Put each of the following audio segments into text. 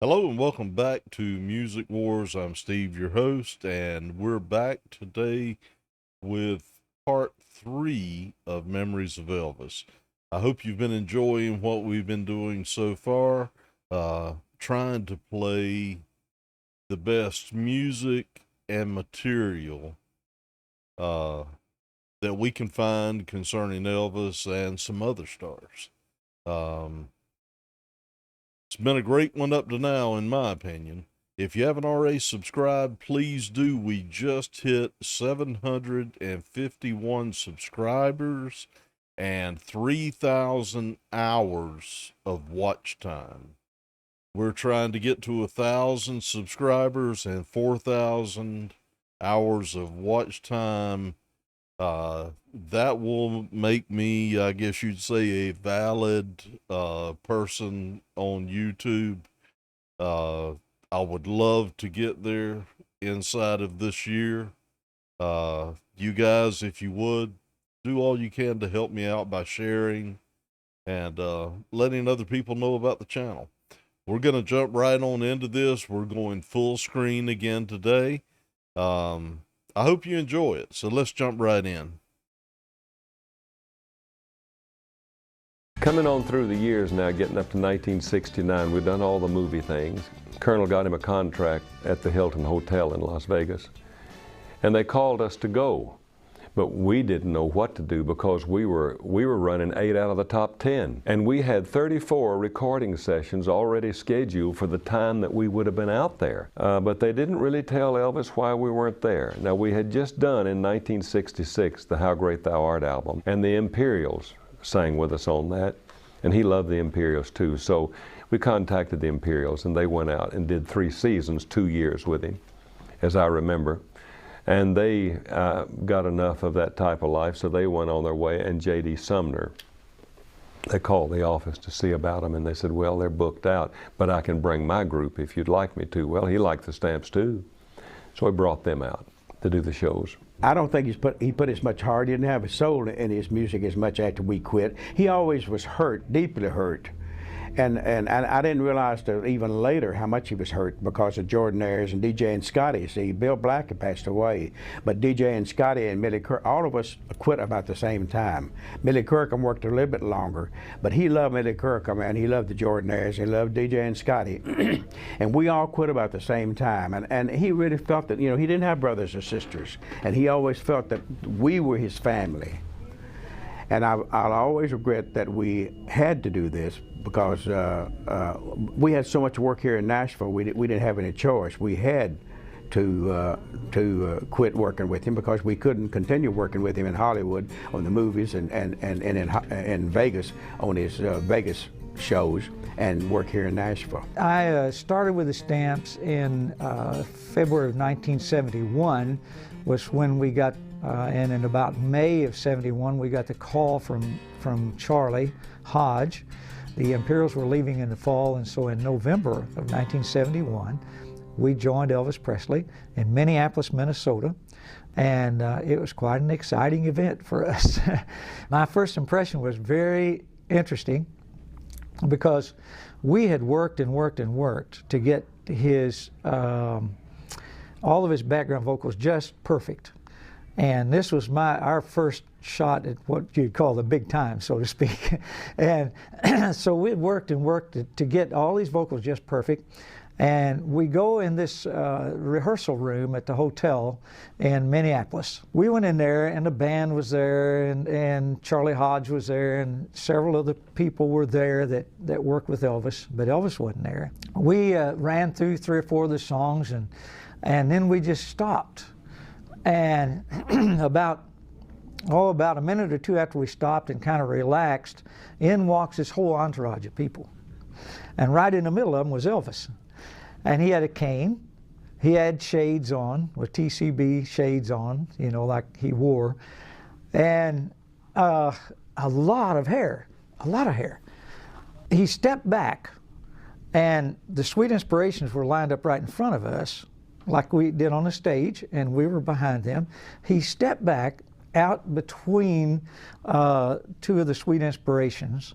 Hello and welcome back to Music Wars. I'm Steve, your host, and we're back today with part three of Memories of Elvis. I hope you've been enjoying what we've been doing so far, trying to play the best music and material uh, that we can find concerning Elvis and some other stars. Um, It's been a great one up to now, in my opinion. If you haven't already subscribed, please do. We just hit 751 subscribers and 3,000 hours of watch time. We're trying to get to 1,000 subscribers and 4,000 hours of watch time. That will make me, I guess you'd say, a valid person on YouTube. Uh, I would love to get there inside of this year. You guys, if you would, do all you can to help me out by sharing and letting other people know about the channel. We're going to jump right on into this. We're going full screen again today. I hope you enjoy it. So let's jump right in. Coming on through the years now, getting up to 1969, we've done all the movie things. Colonel got him a contract at the Hilton Hotel in Las Vegas, and they called us to go. But we didn't know what to do because we were running 8 out of the top 10. And we had 34 recording sessions already scheduled for the time that we would have been out there. But they didn't really tell Elvis why we weren't there. Now, we had just done in 1966 the How Great Thou Art album, and the Imperials sang with us on that, and he loved the Imperials too. So we contacted the Imperials, and they went out and did 3 seasons, 2 years with him, as I remember. And they got enough of that type of life, so they went on their way. And J.D. Sumner, they called the office to see about them, and they said, well, they're booked out, but I can bring my group if you'd like me to. Well, he liked the Stamps too, so he brought them out to do the shows. I don't think he put as much heart. He didn't have a soul in his music as much after we quit. He always was hurt, deeply hurt. And I didn't realize till even later how much he was hurt because of Jordanaires and DJ and Scotty. See, Bill Black had passed away, but DJ and Scotty and Millie Kirk, all of us quit about the same time. Millie Kirkham worked a little bit longer, but he loved Millie Kirkham and he loved the Jordanaires. He loved DJ and Scotty, and we all quit about the same time. And he really felt that, you know, he didn't have brothers or sisters, and he always felt that we were his family. And I'll always regret that we had to do this because we had so much work here in Nashville. We didn't have any choice. We had to quit working with him because we couldn't continue working with him in Hollywood on the movies and in Vegas on his Vegas shows and work here in Nashville. I started with the Stamps in February of 1971 was when we got and in about May of '71, we got the call from Charlie Hodge. The Imperials were leaving in the fall, and so in November of 1971, we joined Elvis Presley in Minneapolis, Minnesota, and it was quite an exciting event for us. My first impression was very interesting because we had worked and worked and worked to get his all of his background vocals just perfect. And this was our first shot at what you'd call the big time, so to speak. And so we worked and worked to get all these vocals just perfect. And we go in this rehearsal room at the hotel in Minneapolis. We went in there, and the band was there, and Charlie Hodge was there, and several other people were there that worked with Elvis, but Elvis wasn't there. We ran through 3 or 4 of the songs, and then we just stopped. And about a minute or 2 after we stopped and kind of relaxed, in walks this whole entourage of people. And right in the middle of them was Elvis. And he had a cane. He had shades on, with TCB shades on, you know, like he wore. And a lot of hair. He stepped back, and the Sweet Inspirations were lined up right in front of us, like we did on the stage, and we were behind them. He stepped back out between 2 of the Sweet Inspirations,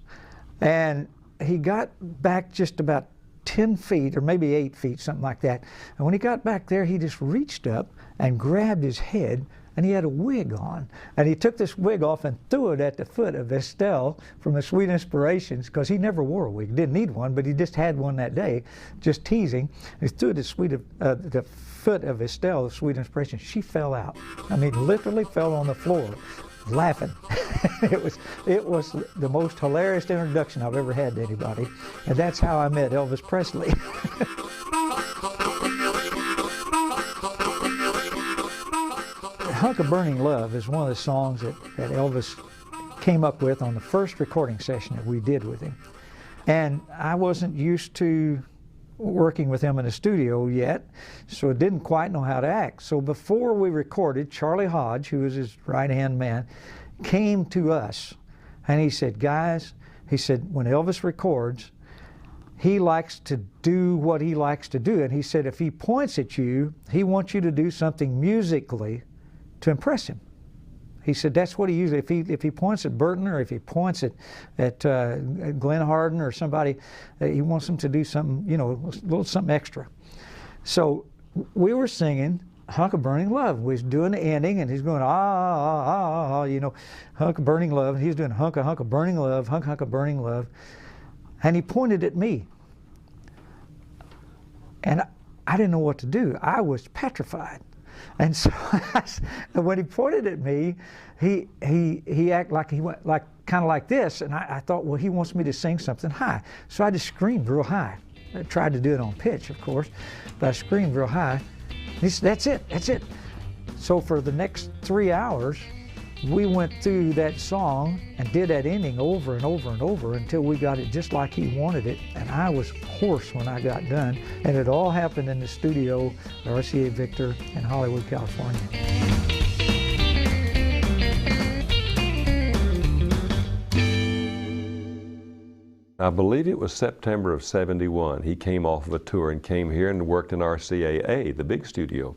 and he got back just about 10 feet or maybe 8 feet, something like that. And when he got back there, he just reached up and grabbed his head, and he had a wig on. And he took this wig off and threw it at the foot of Estelle from the Sweet Inspirations, because he never wore a wig, didn't need one, but he just had one that day, just teasing. He threw it at the foot of Estelle, the Sweet Inspirations. She fell out. I mean, literally fell on the floor, laughing. It was the most hilarious introduction I've ever had to anybody, and that's how I met Elvis Presley. Hunk of Burning Love is one of the songs that Elvis came up with on the first recording session that we did with him. And I wasn't used to working with him in the studio yet, so I didn't quite know how to act. So before we recorded, Charlie Hodge, who was his right-hand man, came to us and he said, guys, he said, when Elvis records, he likes to do what he likes to do. And he said, if he points at you, he wants you to do something musically to impress him. He said that's what he usually, if he points at Burton or if he points at Glenn Hardin or somebody, he wants them to do something, you know, a little something extra. So we were singing Hunk of Burning Love. We was doing the ending, and he's going, ah, ah, ah, ah, you know, Hunk of Burning Love. He's doing hunk of burning love, hunk of burning love. And he pointed at me. And I didn't know what to do. I was petrified. And so when he pointed at me, he acted like he went kind of like this, and I thought, well, he wants me to sing something high. So I just screamed real high. I tried to do it on pitch, of course, but I screamed real high. He said, that's it, that's it. So for the next 3 hours, we went through that song and did that ending over and over and over until we got it just like he wanted it. And I was hoarse when I got done. And it all happened in the studio at RCA Victor in Hollywood, California. I believe it was September of '71. He came off of a tour and came here and worked in RCAA, the big studio.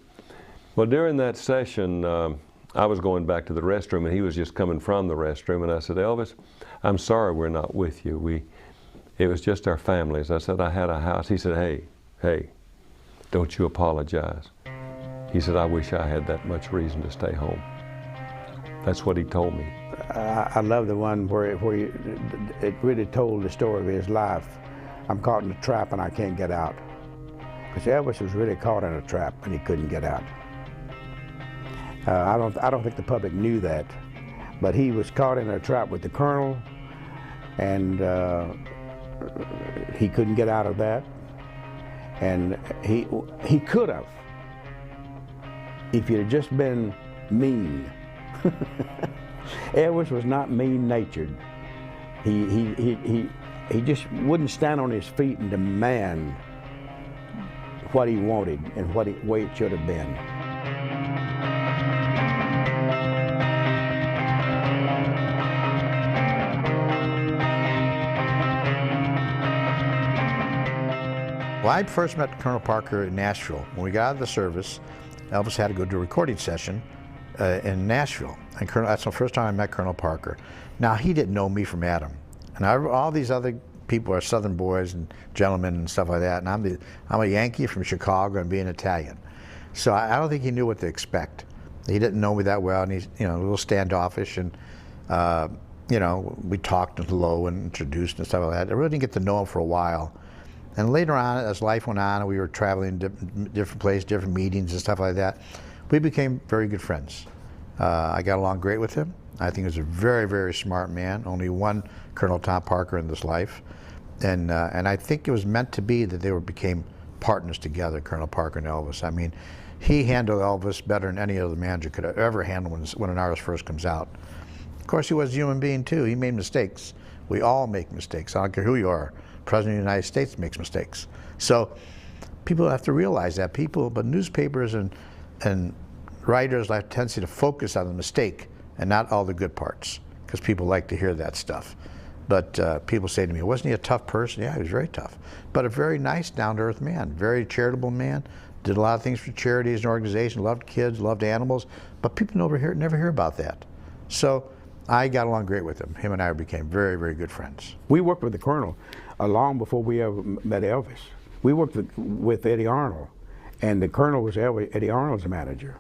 Well, during that session, I was going back to the restroom, and he was just coming from the restroom, and I said, Elvis, I'm sorry we're not with you. It was just our families. I said, I had a house. He said, hey, don't you apologize. He said, I wish I had that much reason to stay home. That's what he told me. I love the one where it really told the story of his life. I'm caught in a trap and I can't get out. Because Elvis was really caught in a trap and he couldn't get out. I don't think the public knew that, but he was caught in a trap with the Colonel, and he couldn't get out of that. And he could have, if he'd just been mean. Elvis was not mean-natured. He just wouldn't stand on his feet and demand what he wanted and what way it should have been. Well, I first met Colonel Parker in Nashville. When we got out of the service, Elvis had to go to a recording session in Nashville. And that's the first time I met Colonel Parker. Now, he didn't know me from Adam. And all these other people are Southern boys and gentlemen and stuff like that. And I'm a Yankee from Chicago and being Italian. So I don't think he knew what to expect. He didn't know me that well, and he's, you know, a little standoffish. And, you know, we talked hello and introduced and stuff like that. I really didn't get to know him for a while. And later on, as life went on and we were traveling different places, different meetings and stuff like that, we became very good friends. I got along great with him. I think he was a very, very smart man. Only one Colonel Tom Parker in this life. And I think it was meant to be that they became partners together, Colonel Parker and Elvis. I mean, he handled Elvis better than any other manager could have ever handled when an artist first comes out. Of course, he was a human being too. He made mistakes. We all make mistakes. I don't care who you are. President of the United States makes mistakes. So people have to realize that. But newspapers and writers have a tendency to focus on the mistake and not all the good parts, because people like to hear that stuff. But people say to me, wasn't he a tough person? Yeah, he was very tough. But a very nice, down-to-earth man, very charitable man, did a lot of things for charities and organizations, loved kids, loved animals, but people never hear about that. So I got along great with him. Him and I became very, very good friends. We worked with the Colonel long before we ever met Elvis. We worked with Eddie Arnold, and the Colonel was Eddie Arnold's manager.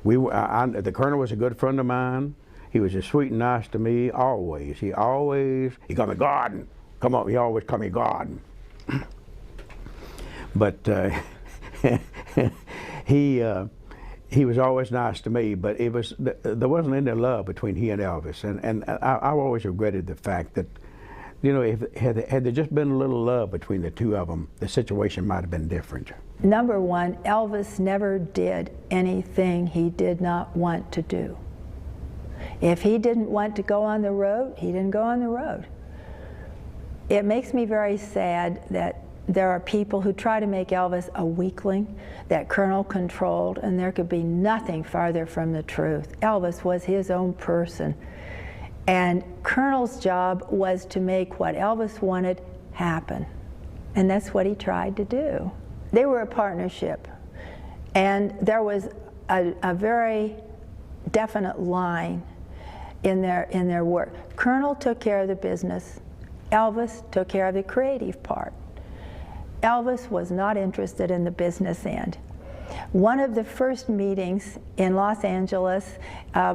The Colonel was a good friend of mine. He was as sweet and nice to me always. He called me Gordon. Come on, he always called me Gordon. But he was always nice to me. But there wasn't any love between he and Elvis, and I always regretted the fact that, you know, had there just been a little love between the two of them, the situation might have been different. Number one, Elvis never did anything he did not want to do. If he didn't want to go on the road, he didn't go on the road. It makes me very sad that there are people who try to make Elvis a weakling, that Colonel controlled, and there could be nothing farther from the truth. Elvis was his own person. And Colonel's job was to make what Elvis wanted happen. And that's what he tried to do. They were a partnership. And there was a very definite line in their work. Colonel took care of the business. Elvis took care of the creative part. Elvis was not interested in the business end. One of the first meetings in Los Angeles,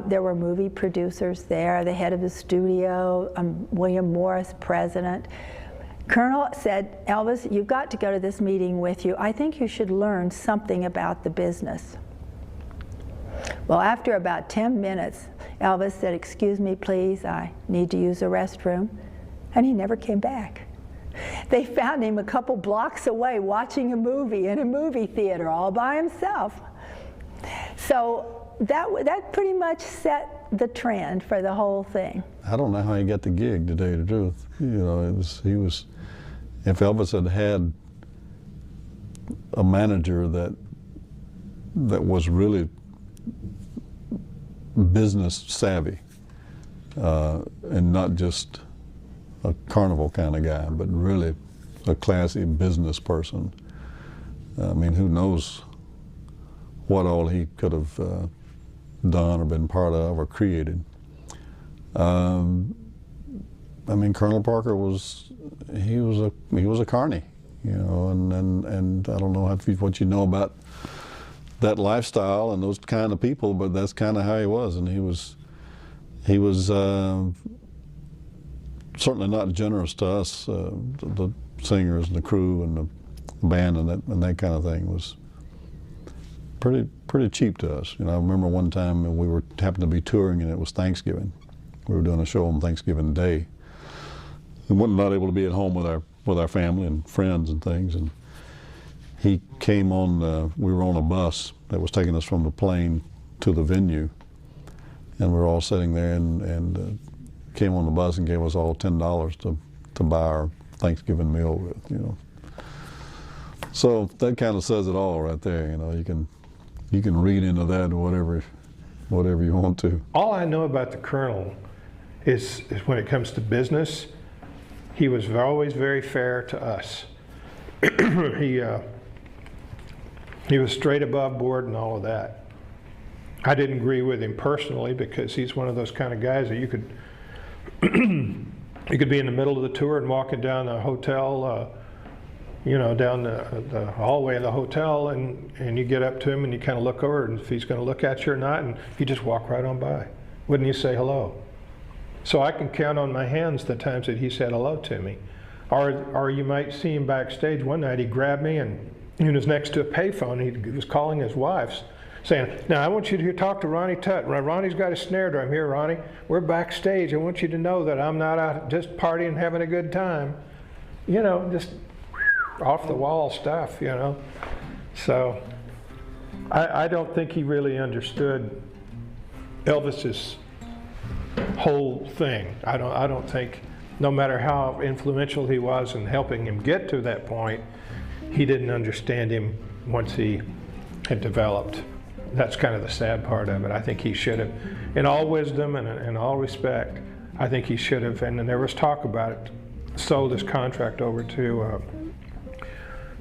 there were movie producers there, the head of the studio, William Morris, president. Colonel said, Elvis, you've got to go to this meeting with you. I think you should learn something about the business. Well, after about 10 minutes, Elvis said, excuse me, please, I need to use the restroom. And he never came back. They found him a couple blocks away watching a movie in a movie theater all by himself. So that pretty much set the trend for the whole thing. I don't know how he got the gig, to tell you the truth. You know, if Elvis had had a manager that was really business savvy, and not just a carnival kind of guy, but really a classy business person. I mean, who knows what all he could have done or been part of or created. I mean, Colonel Parker was a carny, you know, and I don't know what you know about that lifestyle and those kind of people, but that's kind of how he was, and he was certainly not generous to us, the singers and the crew and the band and that kind of thing. Was pretty cheap to us. You know, I remember one time we happened to be touring, and it was Thanksgiving. We were doing a show on Thanksgiving Day. We were not able to be at home with our family and friends and things, and he came on. We were on a bus that was taking us from the plane to the venue, and we were all sitting there, and came on the bus and gave us all $10 to buy our Thanksgiving meal with, you know. So that kind of says it all right there, you know. You can read into that whatever you want to. All I know about the Colonel is when it comes to business, he was always very fair to us. He was straight above board and all of that. I didn't agree with him personally, because he's one of those kind of guys that you could be in the middle of the tour and walking down the hotel, you know, down the hallway of the hotel, and you get up to him and you kind of look over, and if he's going to look at you or not, and he just walk right on by. Wouldn't you say hello? So I can count on my hands the times that he said hello to me. Or you might see him backstage. One night he grabbed me and he was next to a payphone. He was calling his wife, saying, now I want you to talk to Ronnie Tutt. Ronnie's got a snare drum here, Ronnie. We're backstage. I want you to know that I'm not out just partying, having a good time. You know, just off the wall stuff, you know. So I don't think he really understood Elvis's whole thing. I don't think, no matter how influential he was in helping him get to that point, he didn't understand him once he had developed. That's kind of the sad part of it. I think he should have, in all wisdom and in all respect, I think he should have, and there was talk about it, sold his contract over to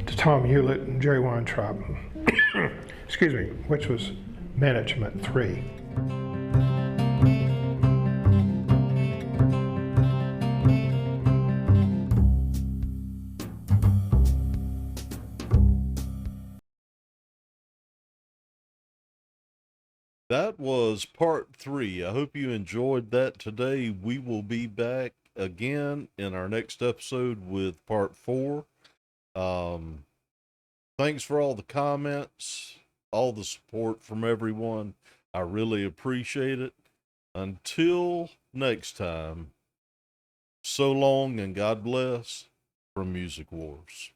Tom Hewlett and Jerry Weintraub, excuse me, which was Management 3. That was part 3. I hope you enjoyed that today. We will be back again in our next episode with part 4. Um, Thanks for all the comments, all the support from everyone. I really appreciate it. Until next time, so long and God bless from Music Wars.